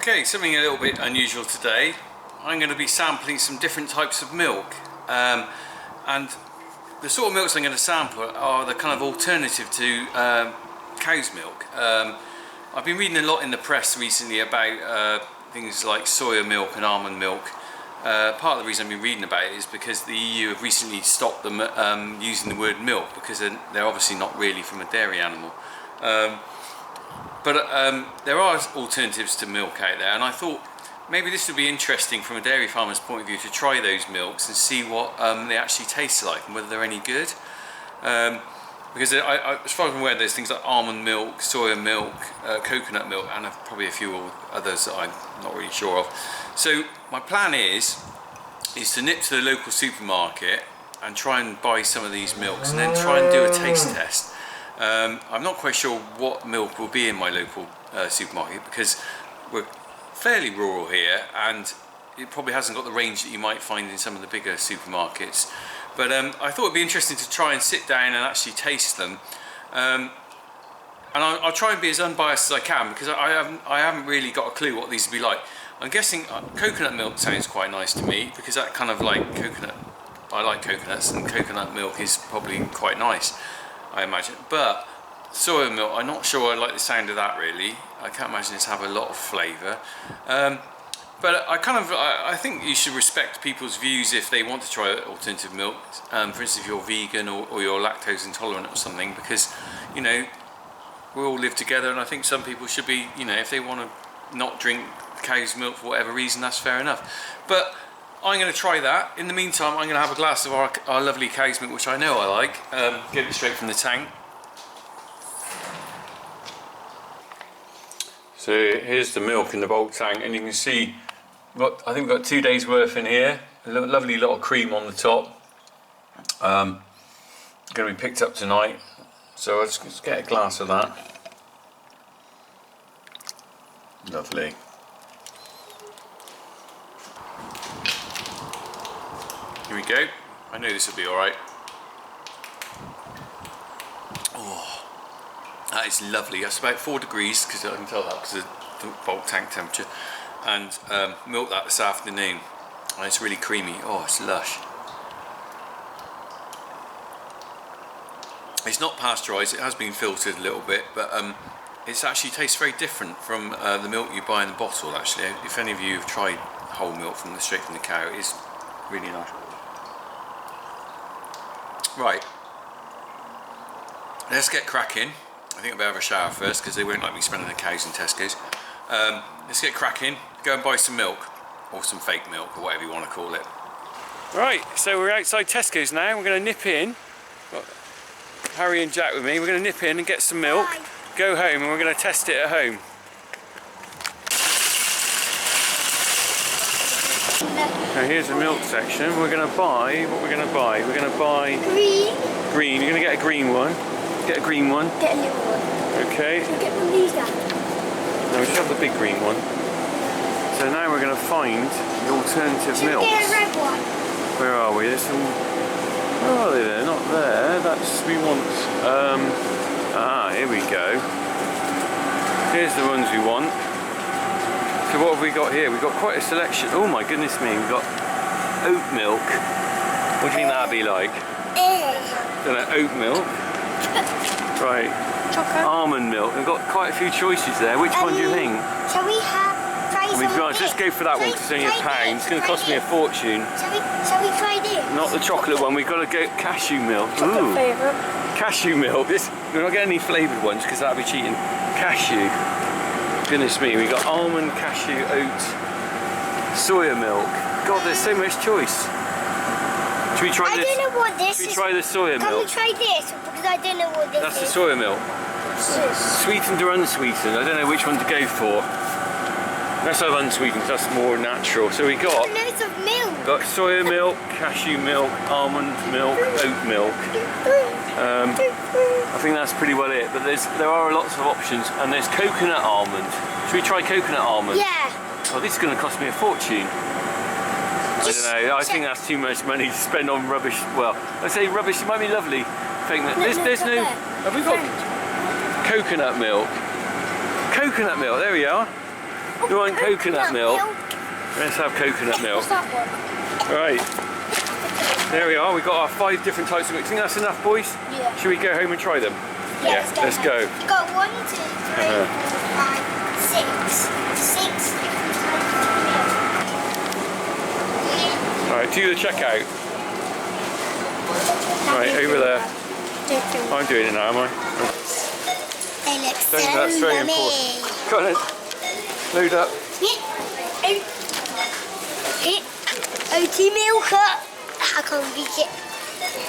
Okay, something a little bit unusual today. I'm going to be sampling some different types of milk, and the sort of milks I'm going to sample are the kind of alternative to cow's milk. I've been reading a lot in the press recently about things like soya milk and almond milk. Part of the reason I've been reading about it is because the EU have recently stopped them using the word milk, because they're obviously not really from a dairy animal. But there are alternatives to milk out there, and I thought maybe this would be interesting from a dairy farmer's point of view to try those milks and see what they actually taste like and whether they're any good. Because as far as I'm aware, there's things like almond milk, soya milk, coconut milk, and probably a few others that I'm not really sure of. So my plan is to nip to the local supermarket and try and buy some of these milks and then try and do a taste test. I'm not quite sure what milk will be in my local supermarket, because we're fairly rural here and it probably hasn't got the range that you might find in some of the bigger supermarkets. But I thought it'd be interesting to try and sit down and actually taste them. And I'll try and be as unbiased as I can, because I haven't really got a clue what these will be like. I'm guessing coconut milk sounds quite nice to me, because that kind of like coconut, I like coconuts, and coconut milk is probably quite nice, I imagine. But soya milk, I'm not sure I like the sound of that really. I can't imagine it's have a lot of flavour. But I think you should respect people's views if they want to try alternative milk. For instance, if you're vegan or you're lactose intolerant or something, because, you know, we all live together, and I think some people should be, you know, if they want to not drink cow's milk for whatever reason, that's fair enough. But I'm going to try that. In the meantime, I'm going to have a glass of our lovely cow's milk, which I know I like. Get it straight from the tank. So here's the milk in the bulk tank, and you can see I think we've got 2 days worth in here. A lovely lot of cream on the top. Going to be picked up tonight, so let's get a glass of that. Lovely. Here we go. I know this will be alright. Oh, that is lovely. That's about 4 degrees, because I can tell that because of the bulk tank temperature. And milked that this afternoon, and it's really creamy. Oh, it's lush. It's not pasteurised, it has been filtered a little bit, but it actually tastes very different from the milk you buy in the bottle. Actually, if any of you have tried whole milk straight from the cow, it is really nice. Right, let's get cracking. I think I better have a shower first, because they won't like me smelling the cows in Tesco's. Let's get cracking, go and buy some milk, or some fake milk, or whatever you want to call it. Right, so we're outside Tesco's now. We're going to nip in. Got Harry and Jack with me. We're going to nip in and get some milk, go home, and we're going to test it at home. Now here's the milk section. We're going to buy, what we're going to buy? We're going to buy green. You're going to get a green one. Get a green one. Get a little one. Okay. Should we get one of these then? No, we should have the big green one. So now we're going to find the alternative milks. Get a red one. Where are we? There's some. Where are they? They're not there. That's we want. Here we go. Here's the ones we want. So what have we got here? We've got quite a selection. Oh my goodness me! We've got oat milk. What do you think that'd be like? Don't know, oat milk. Right. Chocolate. Almond milk. We've got quite a few choices there. Which one do you think? Shall we try some? Let's go for that one, because it's only £1. It's going to cost me a fortune. Shall we try this? Not the chocolate one. We've got to go cashew milk. Chocolate favourite. Cashew milk. We're not getting any flavoured ones, because that'd be cheating. Cashew. Goodness me. We've got almond, cashew, oat, soya milk. God, there's so much choice. Should we try this? I don't know what this is. Should we try the soya milk? Can we try this? Because I don't know what this is. That's the soya milk. Sweetened or unsweetened? I don't know which one to go for. Let's have unsweetened, that's more natural. So we got loads of milk. Got soya milk, cashew milk, almond milk, oat milk. I think that's pretty well it. But there are lots of options, and there's coconut almond. Should we try coconut almond? Yeah. Oh, this is going to cost me a fortune. I don't know. I think that's too much money to spend on rubbish. Well, I say rubbish. It might be lovely. There's no. Have we got coconut milk? Coconut milk. There we are. You want coconut milk? Let's have coconut milk. What's that one? Right. There we are. We've got our 5 different types of milk. Think that's enough, boys? Yeah. Should we go home and try them? Yeah, Let's go. We've got 1, 2, 3, 4, 5, 6. 6 different types of milk. Right, do the checkout. Right, over there. I'm doing it now, am I? They look so That's very yummy. important. Go on then. Load up. Oaty milk. I can't reach it.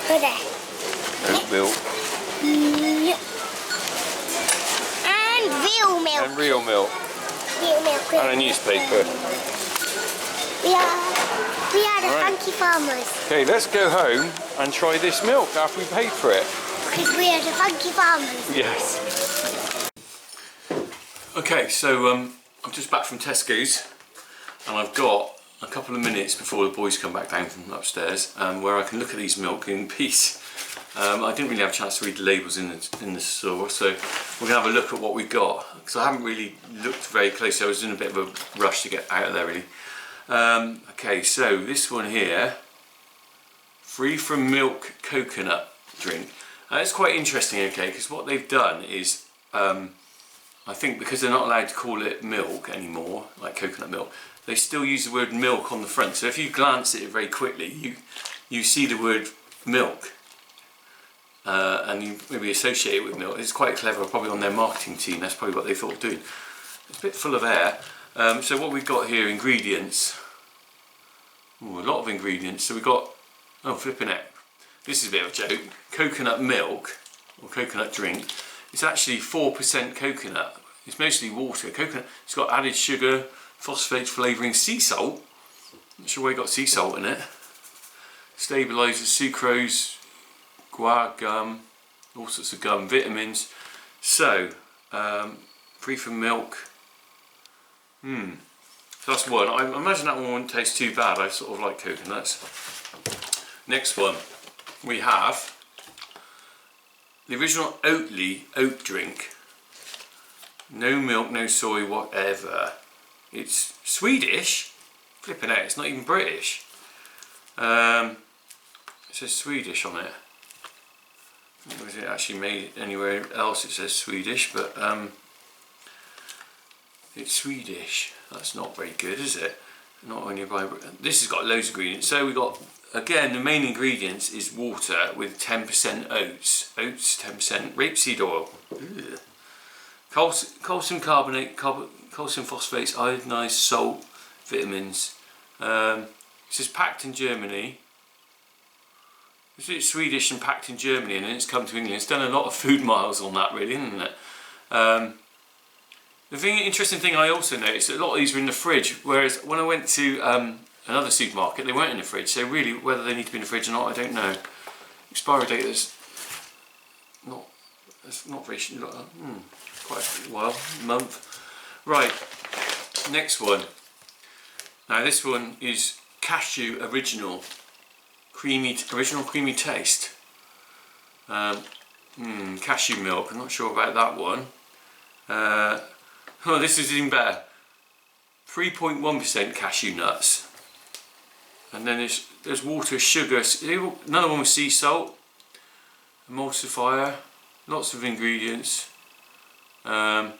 Go there. Oat milk. And real milk. And real milk. Real milk. And a newspaper. We are the Right. funky farmers. Okay, let's go home and try this milk after we paid for it. Because we are the funky farmers. Yes. Okay, so I'm just back from Tesco's and I've got a couple of minutes before the boys come back down from upstairs where I can look at these milk in peace. I didn't really have a chance to read the labels in the store, so we're going to have a look at what we've got because I haven't really looked very closely. I was in a bit of a rush to get out of there really. Okay, so this one here, free from milk coconut drink. It's quite interesting, okay, because what they've done is, I think because they're not allowed to call it milk anymore, like coconut milk, they still use the word milk on the front. So if you glance at it very quickly, you see the word milk, and you maybe associate it with milk. It's quite clever, probably on their marketing team. That's probably what they thought of doing. It's a bit full of air. So what we've got here, ingredients. Ooh, a lot of ingredients. So we've got, oh flipping it, this is a bit of a joke. Coconut milk, or coconut drink, it's actually 4% coconut. It's mostly water. Coconut, it's got added sugar, phosphate flavouring, sea salt. Not sure why you got sea salt in it. Stabilisers, sucrose, guar gum, all sorts of gum, vitamins. So, free from milk. So that's one. I imagine that one wouldn't taste too bad. I sort of like coconuts. Next one, we have the original Oatley oat drink. No milk, no soy, whatever. It's Swedish. Flipping out, it's not even British. It says Swedish on it. Was it actually made anywhere else? It says Swedish, but it's Swedish. That's not very good, is it? Not when you buy. This has got loads of ingredients. So we got, again, the main ingredients is water with 10% oats. Oats, 10% rapeseed oil. Ugh. Calcium carbonate, calcium phosphates, iodinized salt, vitamins. It says packed in Germany. It's Swedish and packed in Germany, and then it's come to England. It's done a lot of food miles on that, really, isn't it? The interesting thing I also noticed, that a lot of these are in the fridge, whereas when I went to another supermarket, they weren't in the fridge. So really, whether they need to be in the fridge or not, I don't know. Expiry date is not very, quite a while, month. Right, next one. Now this one is Cashew Original creamy taste. Cashew milk. I'm not sure about that one. Oh, this is even better. 3.1% cashew nuts, and then there's water, sugar. Another one with sea salt, emulsifier, lots of ingredients. Quite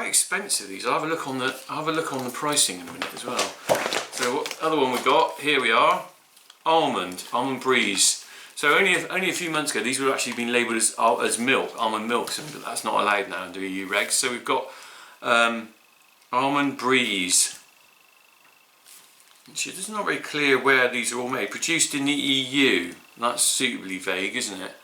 expensive these. I'll have a look on the pricing in a minute as well. So what other one we got? Here we are. Almond breeze. So only a few months ago, these would have actually been labelled as milk, almond milk, but that's not allowed now under EU regs. So we've got almond breeze. It's not very clear where these are all made. Produced in the EU. That's suitably vague, isn't it?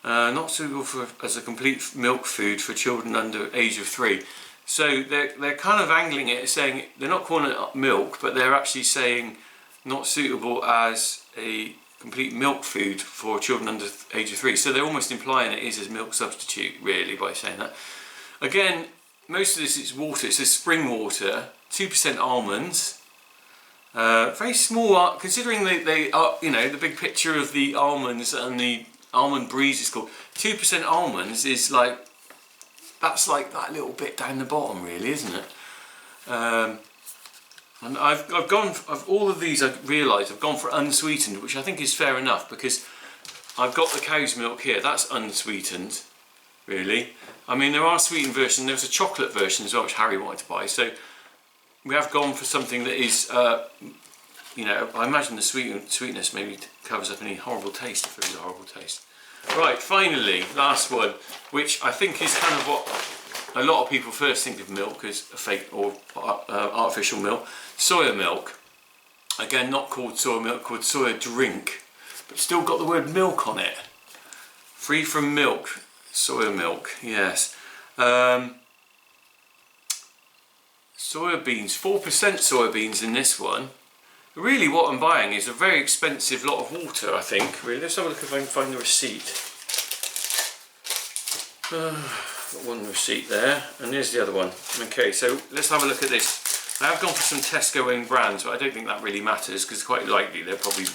Not suitable as a complete milk food for children under age of 3. So they're kind of angling it, saying they're not calling it milk, but they're actually saying not suitable as a complete milk food for children under age of 3. So they're almost implying it is a milk substitute, really, by saying that. Again, most of this is water. It says spring water, 2% almonds. Very small, considering they are, the big picture of the almonds and the almond breeze is called. 2% almonds is like that's like that little bit down the bottom, really, isn't it? And I've gone of all of these. I've realised I've gone for unsweetened, which I think is fair enough because I've got the cow's milk here. That's unsweetened, really. I mean, there are sweetened versions. There's a chocolate version as well, which Harry wanted to buy. So we have gone for something that is, you know, I imagine the sweetness maybe covers up any horrible taste, if it is a horrible taste. Right, finally, last one, which I think is kind of what a lot of people first think of milk as a fake or artificial milk. Soya milk. Again, not called soya milk, called soya drink, but still got the word milk on it. Free from milk. Soya milk, yes. Soya beans, 4% soya beans in this one. Really what I'm buying is a very expensive lot of water, I think. Really, let's have a look if I can find the receipt. Got one receipt there, and there's the other one. Okay, so let's have a look at this. I have gone for some Tesco own brands, but I don't think that really matters because quite likely they're probably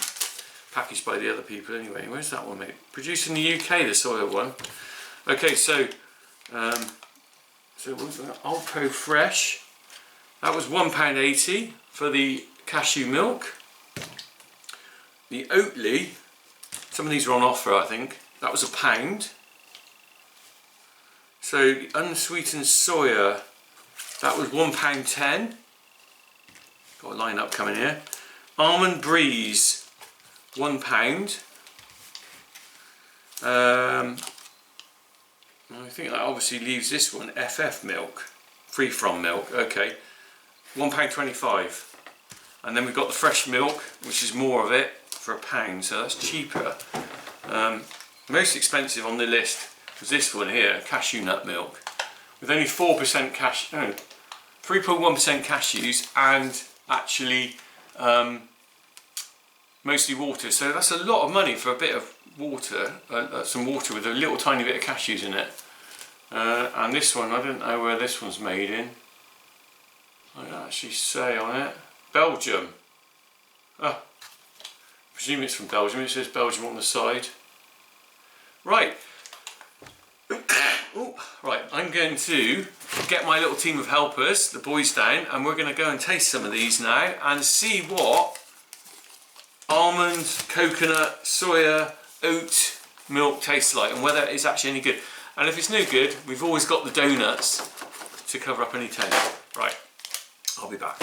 packaged by the other people anyway. Where's that one, mate? Produced in the UK, the soya one. Okay, so what was that? Alpro Fresh. That was £1.80 for the cashew milk. The Oatley, some of these are on offer, I think. That was £1. So the unsweetened soya, that was £1.10. Got a line up coming here. Almond Breeze, £1. I think that obviously leaves this one, FF milk, free from milk, okay. £1.25. And then we've got the fresh milk, which is more of it, for £1, so that's cheaper. Most expensive on the list was this one here, Cashew Nut Milk, with only 3.1% cashews and actually mostly water. So that's a lot of money for a bit of water, some water with a little tiny bit of cashews in it. And this one, I don't know where this one's made in. I don't actually say on it. Belgium. I presume it's from Belgium. It says Belgium on the side. Right. Ooh, right, I'm going to get my little team of helpers, the boys down, and we're going to go and taste some of these now and see what almond, coconut, soya, oat milk tastes like and whether it's actually any good. And if it's no good, we've always got the donuts to cover up any taste. Right, I'll be back.